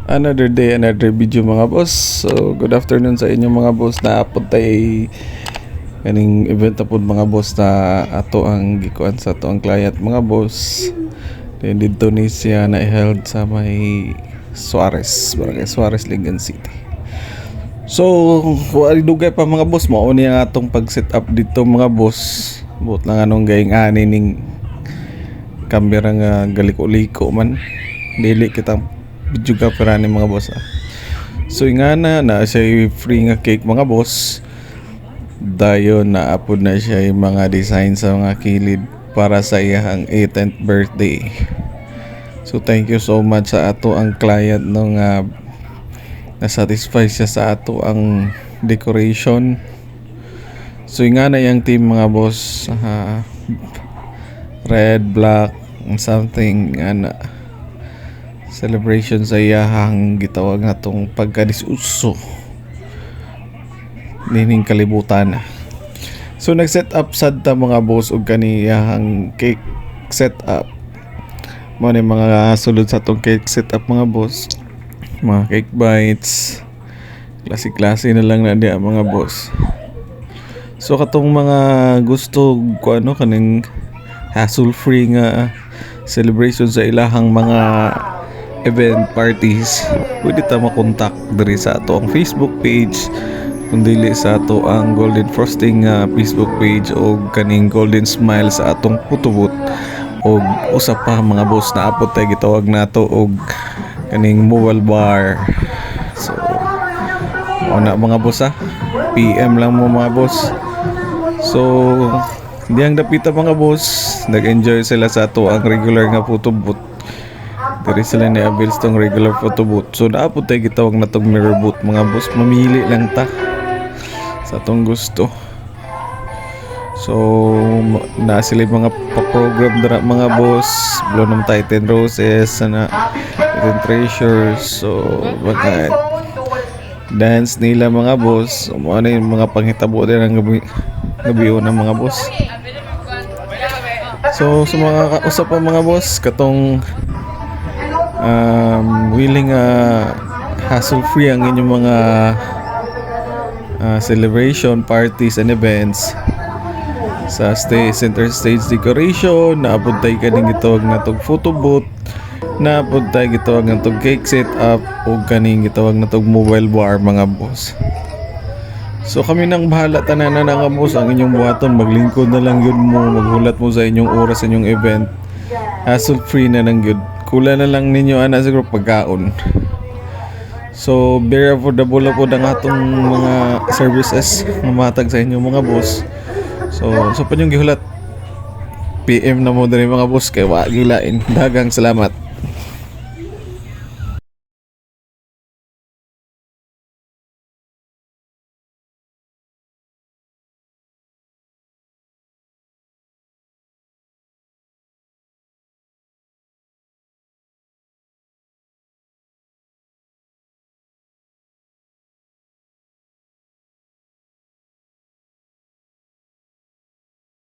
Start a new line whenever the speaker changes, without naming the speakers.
Another day, another video mga boss. So, good afternoon sa inyo mga boss. Naapod tayo kaning event na po mga boss na ato ang gikuan sa ato ang client mga boss. Then dito ni siya na held sa may Suarez, Barangay Suarez, Ligan City. So, wali dugay pa mga boss. Mao niya atong pag-set up dito mga boss. Buot lang anong gayeng ani ning kamera nga galiko-liko man. Dili kitang video ka ni mga boss So nga na siya free nga cake mga boss. Dayon na upload na siya yung mga design sa mga kilid para sa iyang 18th birthday. So thank you so much sa ato ang client nung na-satisfy siya sa ato ang decoration. So nga na yung team mga boss, red, black, something nga celebration sa iyahang gitawag nga tong pagkadisuso nining kalibutan. So nag-set up sad ta mga boss og kaniyahang cake setup. Mo ni mga sulod sa tong cake setup mga boss. Mga cake bites. Klase-klase na lang na diya mga boss. So katong mga gusto ko kaning hassle-free nga celebration sa ilahang mga event parties, pwede ta makontak diri sa ato ang Facebook page, kung dili sa ato ang Golden Frosting Facebook page o kaning Golden Smile sa atong photobooth o usa pa mga boss na apot tay gitawag nato og kaning mobile bar. So na mga boss PM lang mo mga boss. So diyang dapita mga boss, nag-enjoy sila sa ato ang regular nga photobooth. Diri sila ni avails tong regular photo booth. So naapod tayo gitawag na tong mirror booth mga boss. Mamili lang ta sa tong gusto. So na sila mga pa-program dara mga boss. Blow ng Titan Roses, 10 Treasures. So mga dance nila mga boss. Ano yung mga panghitabo din ang gabi ng mga boss. So sa mga kausap pa mga boss, katong willing hassle free ang inyong mga celebration parties and events sa center stage decoration. Naabot tayo kaning gitawag na tog photo booth, naabot tayo gitawag na tog cake setup o kaning gitawag na tog mobile bar mga boss. So kami nang bahala tanan na nga boss ang inyong buhaton. Maglingkod na lang yun mo, maghulat mo sa inyong oras sa inyong event. Hassle free na lang yun. Kula na lang ninyo siguro pagkaon. So very affordable po ang atong mga services na matag sa inyo mga boss. So pa yung gihulat PM na mo diri mga boss kay wa gilain. Dagang salamat.